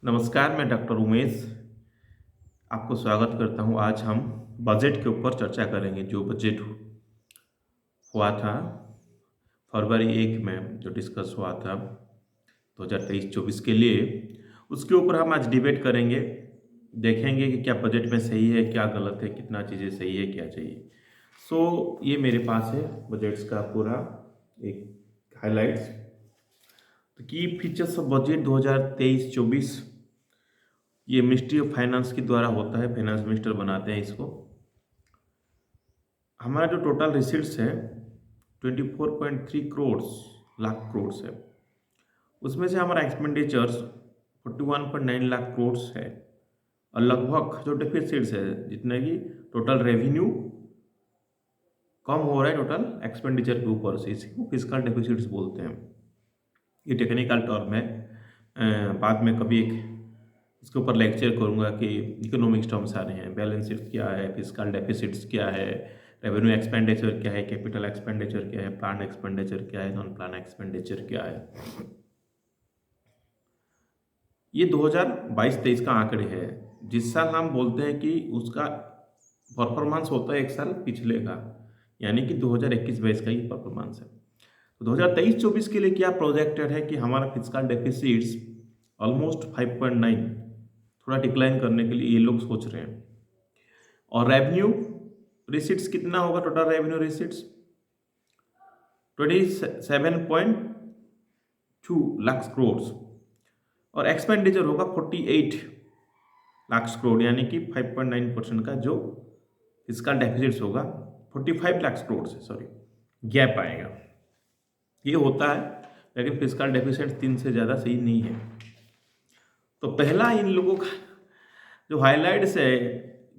नमस्कार, मैं डॉक्टर उमेश आपको स्वागत करता हूँ। आज हम बजट के ऊपर चर्चा करेंगे। जो बजट हुआ था फरवरी 1 में, जो डिस्कस हुआ था 2023-24 के लिए, उसके ऊपर हम आज डिबेट करेंगे। देखेंगे कि क्या बजट में सही है, क्या गलत है, कितना चीज़ें सही है, क्या चाहिए। ये मेरे पास है बजट्स का पूरा एक हाइलाइट्स। तो की फीचर्स ऑफ बजट 2023-24 ये मिनिस्ट्री ऑफ फाइनेंस के द्वारा होता है। फाइनेंस मिनिस्टर बनाते हैं इसको। हमारा जो टोटल रिसीट्स है 24.3 करोड़ लाख करोड़ है। उसमें से हमारा एक्सपेंडिचर्स 41.9 लाख करोड़ है। और लगभग जो डेफिसिट्स है, जितने की टोटल रेवेन्यू कम हो रहा है टोटल एक्सपेंडिचर के ऊपर से, इसी को फिस्कल डेफिसिट्स बोलते हैं। ये टेक्निकल टर्म है। बाद में कभी एक इसके ऊपर लेक्चर करूंगा कि इकोनॉमिक्स टर्म्स आ रहे हैं, बैलेंस शीट क्या है, फिस्कल डेफिसिट्स क्या है, रेवेन्यू एक्सपेंडिचर क्या है, कैपिटल एक्सपेंडिचर क्या है, प्लान एक्सपेंडिचर क्या है, नॉन प्लान एक्सपेंडिचर क्या है। ये 2022-23 का आंकड़े है। जिस साल हम बोलते हैं कि उसका परफॉर्मेंस होता है एक साल पिछले का, यानी कि 2021-22 का ही परफॉर्मेंस है। तो 2023-24 के लिए क्या प्रोजेक्टेड है कि हमारा फिस्कल डेफिसिट्स ऑलमोस्ट 5.9, थोड़ा डिक्लाइन करने के लिए ये लोग सोच रहे हैं। और रेवेन्यू रिसीट्स कितना होगा? Total revenue receipts 27.2 lakh crore और एक्सपेंडिचर होगा 48 लाख करोड़, यानी कि 5.9% का जो फिस्कल डेफिसिट्स होगा 45 लाख करोड़ से, सॉरी, गैप आएगा। ये होता है, लेकिन फिस्कल डेफिसिट 3 से ज़्यादा सही नहीं है। तो पहला इन लोगों का जो हाइलाइट्स है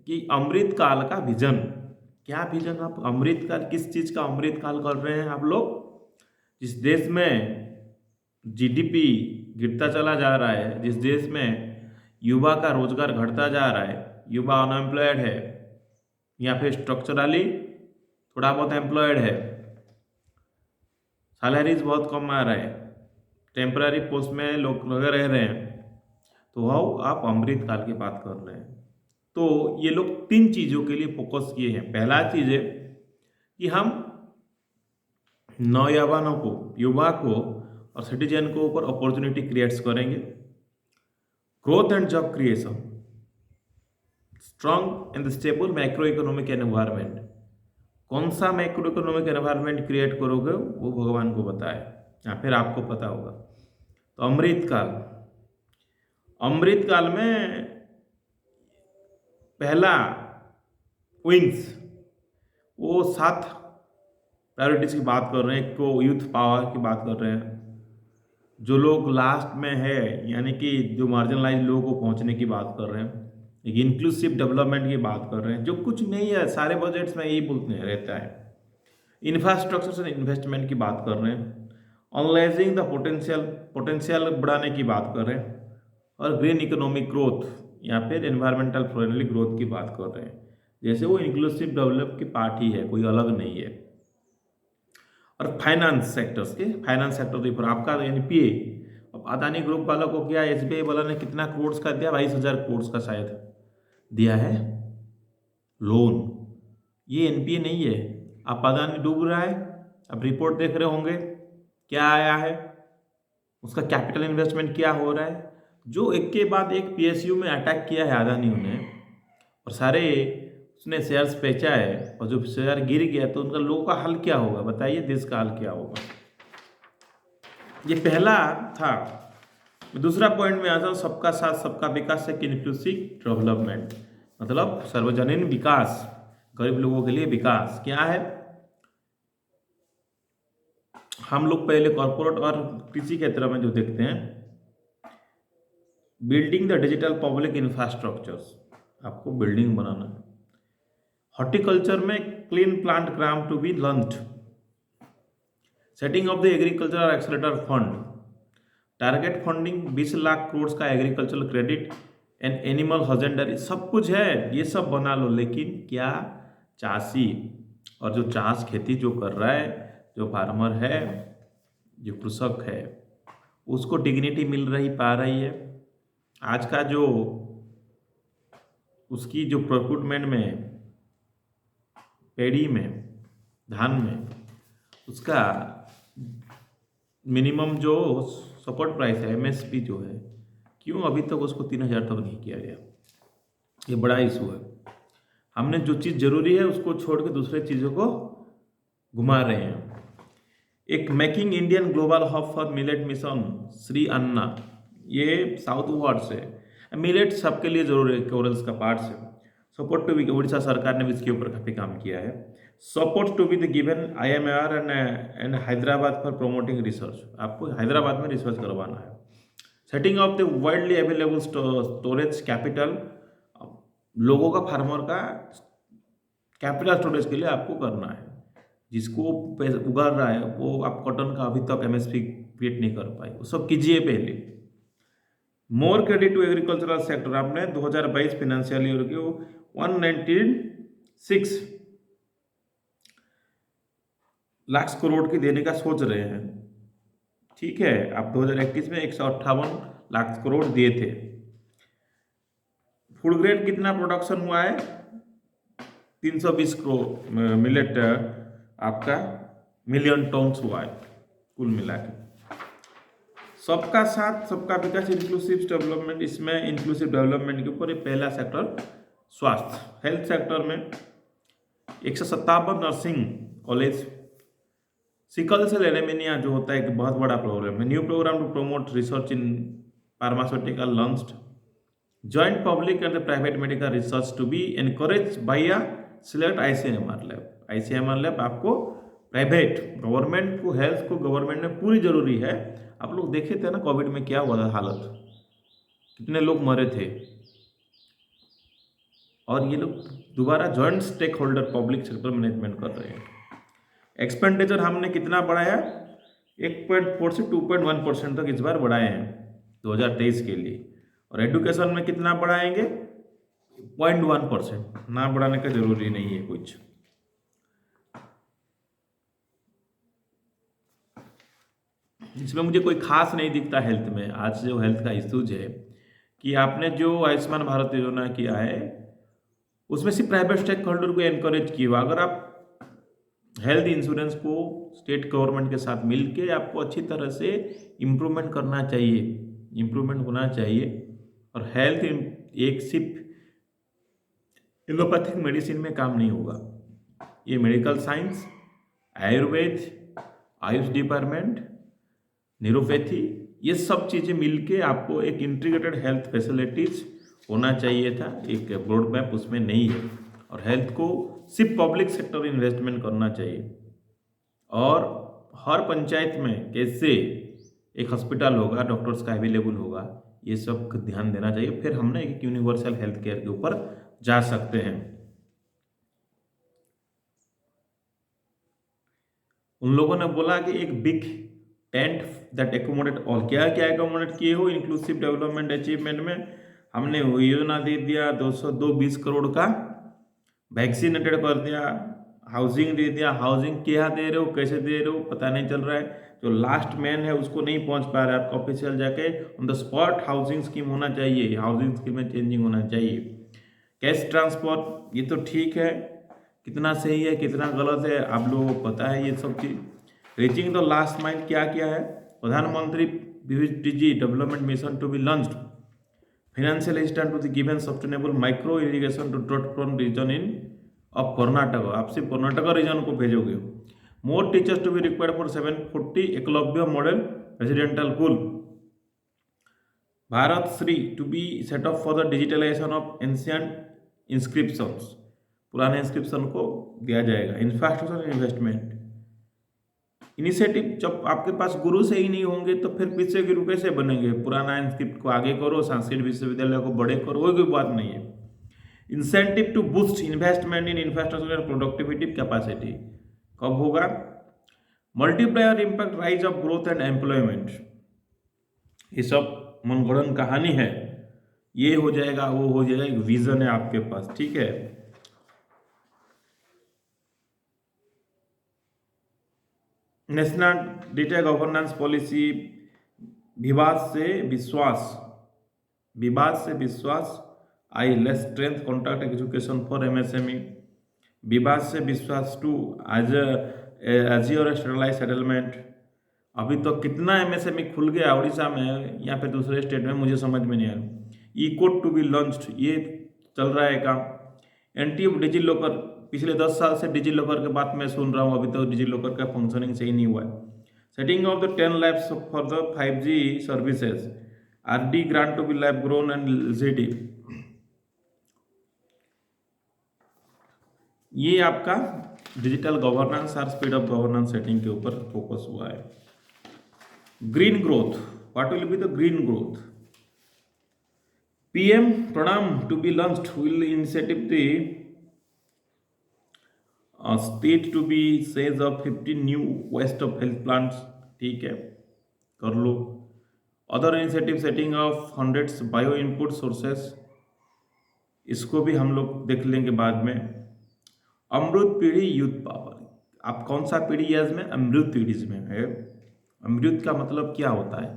कि अमृत काल का विजन। क्या विजन? आप अमृत काल, किस चीज का अमृत काल कर रहे हैं आप लोग? जिस देश में जीडीपी गिरता चला जा रहा है, जिस देश में युवा का रोजगार घटता जा रहा है, युवा अनएम्प्लॉयड है या फिर स्ट्रक्चरली थोड़ा बहुत एम्प्लॉयड है, सैलरीज बहुत कम आ रहा है, टेम्पररी पोस्ट में लोग लगे रह रहे हैं, तो वह आप अमृत काल की बात कर रहे हैं। तो ये लोग 3 चीज़ों के लिए फोकस किए हैं। पहला चीज़ है कि हम नौजवानों को, युवा को और सिटीजन को ऊपर अपॉर्चुनिटी क्रिएट्स करेंगे। Growth and job creation, strong and stable macro economic environment. कौन सा मैक्रो इकोनॉमिक एनवायरनमेंट क्रिएट करोगे वो भगवान को बताए, या फिर आपको पता होगा। तो अमृत काल, अमृत काल में पहला विंग्स, वो 7 प्रायोरिटीज की बात कर रहे हैं। एक को यूथ पावर की बात कर रहे हैं, जो लोग लास्ट में है, यानी कि जो मार्जिनलाइज लोगों को पहुंचने की बात कर रहे हैं। एक इंक्लूसिव डेवलपमेंट की बात कर रहे हैं, जो कुछ नहीं है, सारे बजट्स में यही बोलते हैं रहता है। इंफ्रास्ट्रक्चर एंड इन्वेस्टमेंट की बात कर रहे हैं। अनलाइजिंग द पोटेंशियल बढ़ाने की बात कर रहे हैं। और ग्रीन इकोनॉमिक ग्रोथ या फिर एनवायरमेंटल फ्रेंडली ग्रोथ की बात कर रहे हैं। जैसे वो इंक्लूसिव डेवलप की पार्ट ही है, कोई अलग नहीं है। और फाइनेंस सेक्टर्स के, फाइनेंस सेक्टर के ऊपर आपका एनपीए, अब अदानी ग्रुप वालों को क्या, एसबीआई वाला ने कितना करोड़ का दिया? 22,000 करोड़ का शायद दिया है लोन। ये एनपीए नहीं है। अब अदानी डूब रहा है, अब रिपोर्ट देख रहे होंगे क्या आया है, उसका कैपिटल इन्वेस्टमेंट क्या हो रहा है। जो एक के बाद एक पीएसयू में अटैक किया है अदानी ने, और सारे उसने शेयर्स बेचा है, और जो शेयर गिर गया तो उनका लोगों का हाल क्या होगा? बताइए, देश का हाल क्या होगा? ये पहला था। दूसरा पॉइंट में आता हूँ, सबका साथ सबका विकास है, इंक्लूसिव डेवलपमेंट, मतलब सार्वजनिक विकास, गरीब लोगों के लिए विकास क्या है। हम लोग पहले कॉर्पोरेट और कृषि क्षेत्र में जो देखते हैं, building the digital public infrastructures, आपको बिल्डिंग बनाना है। हॉर्टिकल्चर में clean plant gram to be launched, setting of the agriculture accelerator fund, target funding 20 lakh crore का agricultural credit and animal husbandry, सब कुछ है, ये सब बना लो। लेकिन क्या चाषी और जो चाष खेती जो कर रहा है, जो फार्मर है, जो कृषक है, उसको डिग्निटी मिल रही पा रही है? आज का जो उसकी जो प्रोक्यूटमेंट में, पेड़ी में, धान में, उसका मिनिमम जो सपोर्ट प्राइस है, एमएसपी जो है, क्यों अभी तक उसको 3,000 तक नहीं किया गया? ये बड़ा इशू है। हमने जो चीज़ जरूरी है उसको छोड़ के दूसरे चीज़ों को घुमा रहे हैं। एक making Indian global hub for millet mission Shri Anna, ये साउथ वार्ड से मिलेट सबके लिए जरूरी है, कोरल्स का पार्ट है। सपोर्ट टू बी, उड़ीसा सरकार ने भी इसके ऊपर काफ़ी काम किया है। Support to be the given IMAR and Hyderabad for promoting research, आपको हैदराबाद में रिसर्च करवाना है। Setting of the widely available storage capital, लोगों का, फार्मर का कैपिटल स्टोरेज के लिए आपको करना है। जिसको उगा रहा है वो आप कॉटन का अभी तक MSP क्रिएट नहीं कर पाए, वो सब कीजिए पहले। मोर क्रेडिट टू एग्रीकल्चरल सेक्टर, आपने 2022 फाइनेंशियल ईयर के 196 लाख करोड़ की देने का सोच रहे हैं। ठीक है, आप 2021 में 158 लाख करोड़ दिए थे। फूड ग्रेड कितना प्रोडक्शन हुआ है? 320 करोड़ मिलेट आपका मिलियन टन्स हुआ है कुल मिला के। सबका साथ सबका विकास इंक्लूसिव डेवलपमेंट, इसमें इंक्लूसिव डेवलपमेंट के ऊपर ये पहला सेक्टर स्वास्थ्य, हेल्थ सेक्टर में 157 nursing college. Sickle cell anaemia जो होता है एक बहुत बड़ा प्रॉब्लम है। New programme to promote research in pharmaceutical launched, joint public and private medical research to be encourage by a select ICMR lab. ICMR lab आपको private, government को, health को गवर्नमेंट में पूरी जरूरी है। आप लोग देखे थे ना कोविड में क्या हुआ था हालत, कितने लोग मरे थे। और ये लोग दोबारा joint stake holder public sector management कर रहे हैं। एक्सपेंडिचर हमने कितना बढ़ाया? 1.4 से 2.1% तक इस बार बढ़ाए हैं 2023 के लिए। और एजुकेशन में कितना बढ़ाएंगे? 0.1%, ना बढ़ाने का जरूरी नहीं है कुछ। इसमें मुझे कोई खास नहीं दिखता हेल्थ में। आज जो हेल्थ का इश्यूज है कि आपने जो आयुष्मान भारत योजना किया है उसमें सिर्फ प्राइवेट स्टेक होल्डर को एनकरेज किया। अगर आप हेल्थ इंश्योरेंस को स्टेट गवर्नमेंट के साथ मिलके आपको अच्छी तरह से इम्प्रूवमेंट करना चाहिए, इम्प्रूवमेंट होना चाहिए। और हेल्थ एक सिर्फ एलोपैथिक मेडिसिन में काम नहीं होगा, ये medical science, Ayurveda, Ayush department, neuropathy, ये सब चीज़ें मिलके आपको एक इंटीग्रेटेड हेल्थ फैसिलिटीज होना चाहिए था। एक रोड मैप उसमें नहीं है। और हेल्थ को सिर्फ पब्लिक सेक्टर इन्वेस्टमेंट करना चाहिए। और हर पंचायत में कैसे एक हॉस्पिटल होगा, डॉक्टर्स का अवेलेबल होगा, ये सब ध्यान देना चाहिए। फिर हमने एक यूनिवर्सल हेल्थ केयर के ऊपर जा सकते हैं। उन लोगों ने बोला कि एक big tent that accommodate all, क्या क्या एकोमोडेट किए हो इंक्लूसिव डेवलपमेंट अचीवमेंट में? हमने योजना दे दिया 220 करोड़ का, वैक्सीनेटेड कर दिया, हाउसिंग दे दिया। हाउसिंग क्या दे रहे हो, कैसे दे रहे हो पता नहीं चल रहा है। जो लास्ट मैन है उसको नहीं पहुंच पा रहा है। आपका ऑफिशियल जाके on the spot housing scheme होना चाहिए, हाउसिंग स्कीम में चेंजिंग होना चाहिए। कैश ट्रांसफर, ये तो ठीक है, कितना सही है कितना गलत है आप लोगों को पता है ये सब चीज़। रीचिंग द लास्ट माइल क्या क्या है? प्रधानमंत्री BVDG development mission to be launched, financial assistance to the given sustainable micro irrigation to drought prone region in of Karnataka, आप सिर्फ कर्नाटक रीजन को भेजोगे। More teachers to be required for 740 Eklavya model residential school. Bharat Shri to be set up for the digitalisation of ancient inscriptions, पुराने inscription को दिया जाएगा। Infrastructure investment initiative, जब आपके पास गुरु से ही नहीं होंगे तो फिर पीछे गुरु कैसे बनेंगे? पुराना इंस्क्रिप्ट को आगे करो, संस्कृत विश्वविद्यालय को बड़े करो, वो कोई बात नहीं है। Incentive to boost investment in infrastructure and productivity capacity कब होगा? Multiplier impact rise of growth and employment, ये सब मनगढ़ंत कहानी है। ये हो जाएगा, वो हो जाएगा, एक विजन है आपके पास, ठीक है। नेशनल डेटा गवर्नेंस पॉलिसी, विवाद से विश्वास, विवाद से विश्वास I less strength contract education for MSME, विवाद से विश्वास टू आज एजियोर स्टेरलाइज सेटलमेंट। अभी तो कितना एमएसएमई खुल गया उड़ीसा में या फिर दूसरे स्टेट में, मुझे समझ में नहीं आ रहा। ई कोड टू बी लॉन्च्ड, ये चल रहा है काम। एंटी डिजी लॉकर, पिछले 10 साल से डिजी लॉकर के बात मैं सुन रहा हूँ, अभी तक डिजी लॉकर का फंक्शनिंग सही नहीं हुआ है। Setting of the 10 labs for the 5G services, RD grant to be lab grown and LGD. ये आपका डिजिटल गवर्नेंस और स्पीड ऑफ गवर्नेंस सेटिंग के ऊपर फोकस हुआ है। Green growth, what will be the green growth? PM Pranam to be launched will initiative the state to be sage of 50 new waste of health plants, ठीक है कर लो। Other initiative setting of 100 bio input sources, इसको भी हम लोग देख लेंगे बाद में। अमृत पीढ़ी यूथ पावर, आप कौन सा पीढ़ी है इसमें? अमृत पीढ़ी में है। अमृत का मतलब क्या होता है?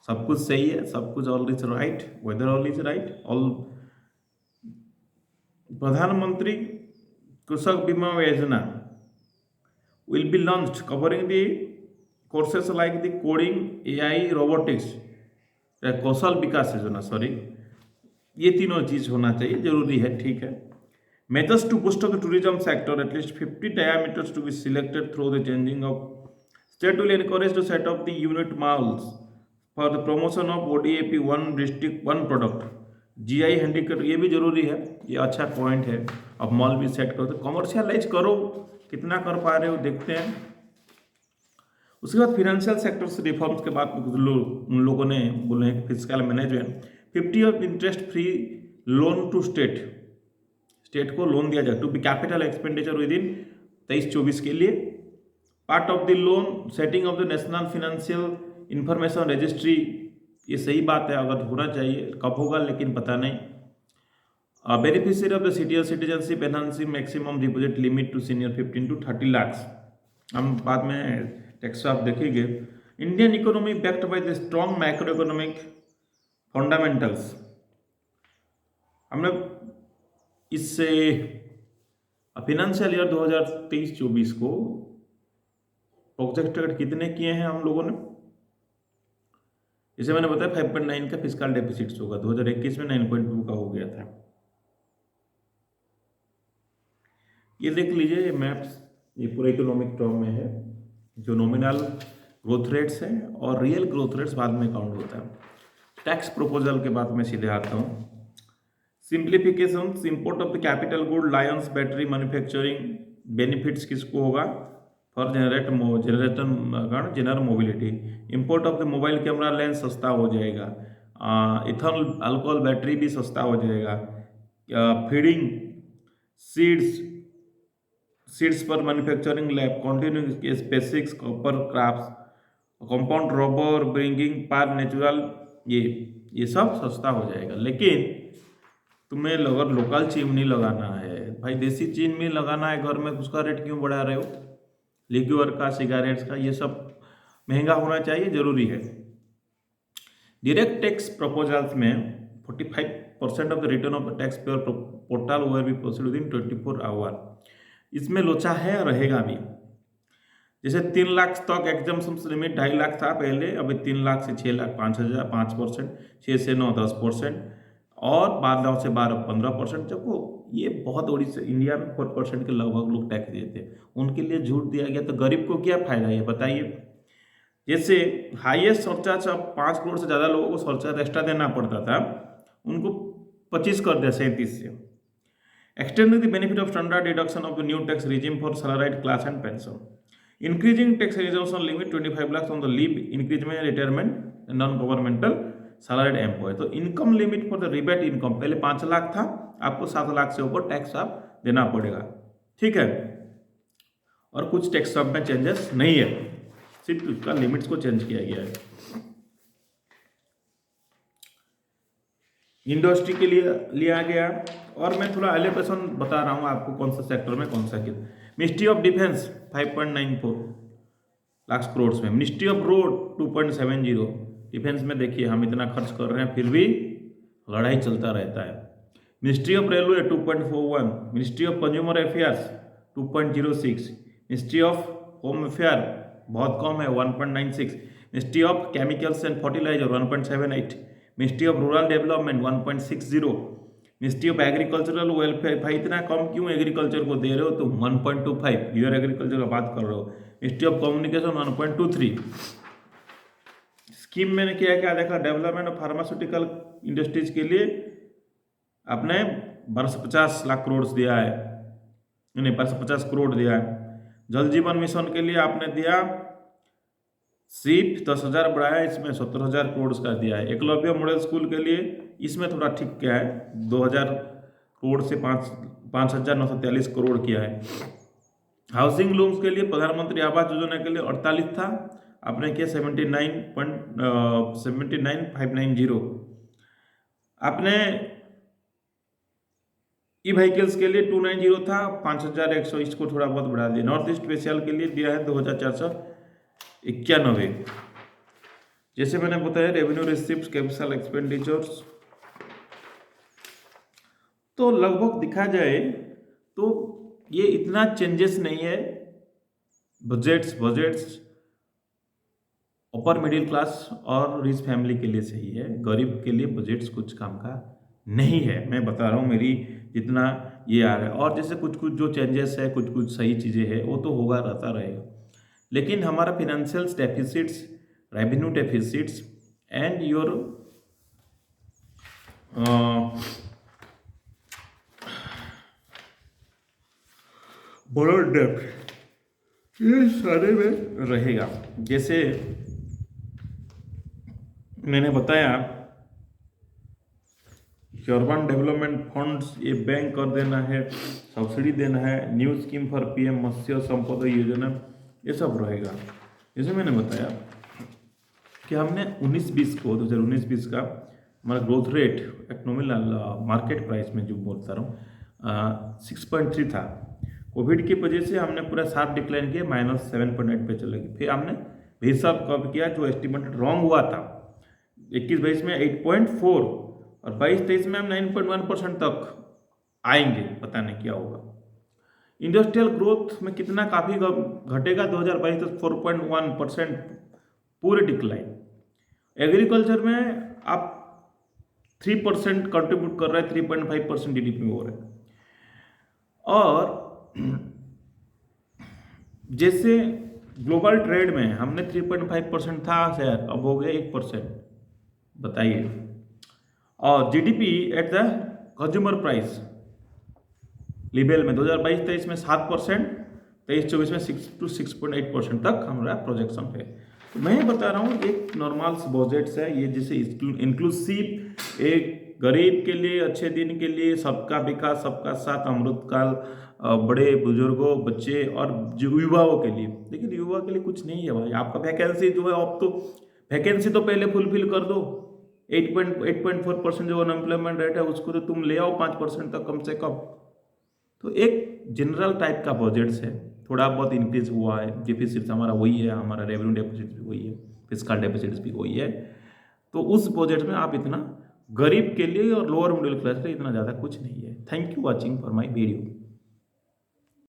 सब कुछ सही है, सब कुछ all is right, whether all is right, all. प्रधानमंत्री कृषक बीमा योजना will be launched covering the courses like the coding, AI, robotics, कौशल विकास योजना, सॉरी, ये तीनों चीज होना चाहिए, जरूरी है, ठीक है। Measures to boost the tourism sector, at least 50 diameters to be selected through the changing of. State will encourage to set up the unit malls for the promotion of ODAP, one district one product, GI handicap, ये भी जरूरी है, ये अच्छा point है। अब mall भी set करो, तो कमर्शियलाइज करो, कितना कर पा रहे हो देखते हैं। उसके बाद फिनेंशियल सेक्टर से रिफॉर्म्स के बाद उन लोगों ने बोले हैं physical management, 50 of interest free loan to state को लोन दिया जाए to be capital expenditure within 23-24 के लिए। Part of the loan setting of the national financial information registry, ये सही बात है, अगर होना चाहिए, कब होगा लेकिन पता नहीं। Beneficiary of the citizenship enhancing maximum deposit limit to senior 15 to 30 lakh, हम बाद में टैक्स आप देखेंगे। Indian economy backed by the strong macro economic fundamentals, हमने इससे फाइनेंशियल ईयर 2023-24 को प्रोजेक्टेड कितने किए हैं हम लोगों ने? जैसे मैंने बताया 5.9 का फिस्कल डेफिसिट होगा, 2021 में 9.2 का हो गया था। ये देख लीजिए, ये मैप्स, ये पूरा इकोनॉमिक टर्म में है, जो नॉमिनल ग्रोथ रेट्स है और रियल ग्रोथ रेट्स बाद में काउंट होता है। टैक्स प्रोपोजल के बाद में सीधे आता हूँ। Simplification, import of the capital good, Lions battery manufacturing, benefits किसको होगा? For general mobility. Import of the mobile camera lens सस्ता हो जाएगा, इथेनॉल अल्कोहल बैटरी भी सस्ता हो जाएगा। फीडिंग सीड्स पर manufacturing lab, continue SpaceX copper crafts, compound rubber bringing पर नेचुरल, ये सब सस्ता हो जाएगा। लेकिन तुम्हें अगर लोकल चिमनी लगाना है भाई, देसी चिमनी लगाना है घर में, उसका रेट क्यों बढ़ा रहे हो? लिक्विड का, सिगारेट्स का, ये सब महंगा होना चाहिए, जरूरी है। डायरेक्ट टैक्स प्रपोजल्स में 45% of the return of the tax payer portal over be proceed within 24 hour. इसमें लोचा है, रहेगा भी। जैसे 3 लाख तक एग्जम्पशन लिमिट 2.5 लाख था पहले, अभी 3 लाख से 6 लाख 5%, 6 से 9 10%, और 12 से 12 15%। जब वो ये बहुत बड़ी से इंडिया में 4% के लगभग लोग टैक्स देते हैं, उनके लिए झूठ दिया गया, तो गरीब को क्या फायदा है बताइए? जैसे हाईएस्ट सरचार्ज, 5 करोड़ से ज़्यादा लोगों को सरचार्ज एक्स्ट्रा देना पड़ता था, उनको 25 कर दिया 37 से। Extending the benefit of standard deduction of the new tax regime for salaried class and pension, increasing tax reservation limit 25 lakh on the leave increment retirement non governmental salaried employ. तो income limit for the rebate income पहले 5 लाख था, आपको 7 लाख से ऊपर tax आप देना पड़ेगा, ठीक है। और कुछ टैक्स सब में चेंजेस नहीं है, सिर्फ उसका लिमिट्स को चेंज किया गया है। इंडस्ट्री के लिए लिया गया, और मैं थोड़ा एलोकेशन बता रहा हूँ आपको कौन सा सेक्टर में कौन सा कितना। Ministry of defence 5.94 lakh crore में, मिनिस्ट्री ऑफ रोड 2.70। डिफेंस में देखिए हम इतना खर्च कर रहे हैं, फिर भी लड़ाई चलता रहता है। Ministry of railway 2.41, ministry of consumer affairs 2.06, ministry of home affair बहुत कम है 1.96, ministry of chemicals and fertiliser 1.78, ministry of rural development 1.60, ministry of agricultural welfare. भाई इतना कम क्यों एग्रीकल्चर को दे रहे हो तुम? 1.25, इधर एग्रीकल्चर का बात कर रहे हो। Ministry of communication 1.23। स्कीम मैंने क्या देखा, डेवलपमेंट ऑफ फार्मास्यूटिकल इंडस्ट्रीज के लिए आपने 1250 लाख करोड़ दिया है, नहीं 1250 करोड़ दिया है। जल जीवन मिशन के लिए आपने दिया सिर्फ 10,000 बढ़ाया, इसमें 70,000 करोड़ का दिया है। एकलव्य मॉडल स्कूल के लिए इसमें थोड़ा ठीक किया है, 2,000 करोड़ से 5,943 करोड़ किया है। हाउसिंग लोन्स के लिए प्रधानमंत्री आवास योजना के लिए 48 था, आपने किया 79,590। आपने ई व्हीकल्स के लिए 290 था, 5,100, इसको थोड़ा बहुत बढ़ा दिया। नॉर्थ ईस्ट स्पेशल के लिए दिया है 2,491। जैसे मैंने बताया रेवेन्यू रिसिप्ट, कैपिटल एक्सपेंडिचर्स, तो लगभग दिखा जाए तो ये इतना चेंजेस नहीं है। बजट्स अपर मिडिल क्लास और रिच फैमिली के लिए सही है, गरीब के लिए बजट्स कुछ काम का नहीं है। मैं बता रहा हूँ मेरी जितना ये आ रहा है, और जैसे कुछ जो चेंजेस है, कुछ सही चीज़ें हैं, वो तो होगा, रहता रहेगा। लेकिन हमारा financial deficits, revenue deficits and your borrow depth, ये सारे में रहेगा। जैसे मैंने बताया कि अर्बन डेवलपमेंट फंड्स ये बैंक कर देना है, सब्सिडी देना है, new scheme for PM Matsya Sampada Yojana, ये सब रहेगा। जैसे मैंने बताया कि हमने 19-20 को 2019-20 का हमारा growth rate economic market price में जो बोलता रहा हूँ 6.3 था। कोविड की वजह से हमने पूरा शार्प डिक्लाइन किया, -7.8 पे चले गए। फिर हमने हिसाब कब किया, जो एस्टिमेटेड रॉन्ग हुआ था 21-22 में 8.4 और 22-23 में हम 9.1% तक आएंगे, पता नहीं क्या होगा। इंडस्ट्रियल ग्रोथ में कितना काफ़ी घटेगा, 2022 तक 4.1% पूरे डिक्लाइन। एग्रीकल्चर में आप 3% कंट्रीब्यूट कर रहे हैं, 3.5% जीडीपी में हो रहा है। और जैसे ग्लोबल ट्रेड में हमने 3.5% था शेयर, अब हो गया 1%, बताइए। और GDP at the consumer price level में 2022-23 में 7%, 23-24 में 6 to 6.8% तक हमारा प्रोजेक्शन है। तो मैं बता रहा हूँ एक नॉर्मल बजट्स है ये, जैसे इंक्लूसिव, एक गरीब के लिए, अच्छे दिन के लिए, सबका विकास सबका साथ, अमृतकाल, बड़े बुजुर्गों, बच्चे और युवाओं के लिए। लेकिन युवा के लिए कुछ नहीं है भाई, आपका वैकेंसी जो है, अब तो वैकेंसी तो पहले फुलफिल कर दो। 8.4% जो अनएम्प्लॉयमेंट रेट है उसको तो तुम ले आओ 5% तक कम से कम। तो एक जनरल टाइप का बजट्स है, थोड़ा बहुत इंक्रीज हुआ है, डिफिसिट हमारा वही है, हमारा रेवेन्यू डेफिसिट भी वही है, फिस्कल डेफिसिट भी वही है। तो उस बजट में आप इतना गरीब के लिए और लोअर मिडिल क्लास के लिए इतना ज़्यादा कुछ नहीं है। Thank you watching for my video.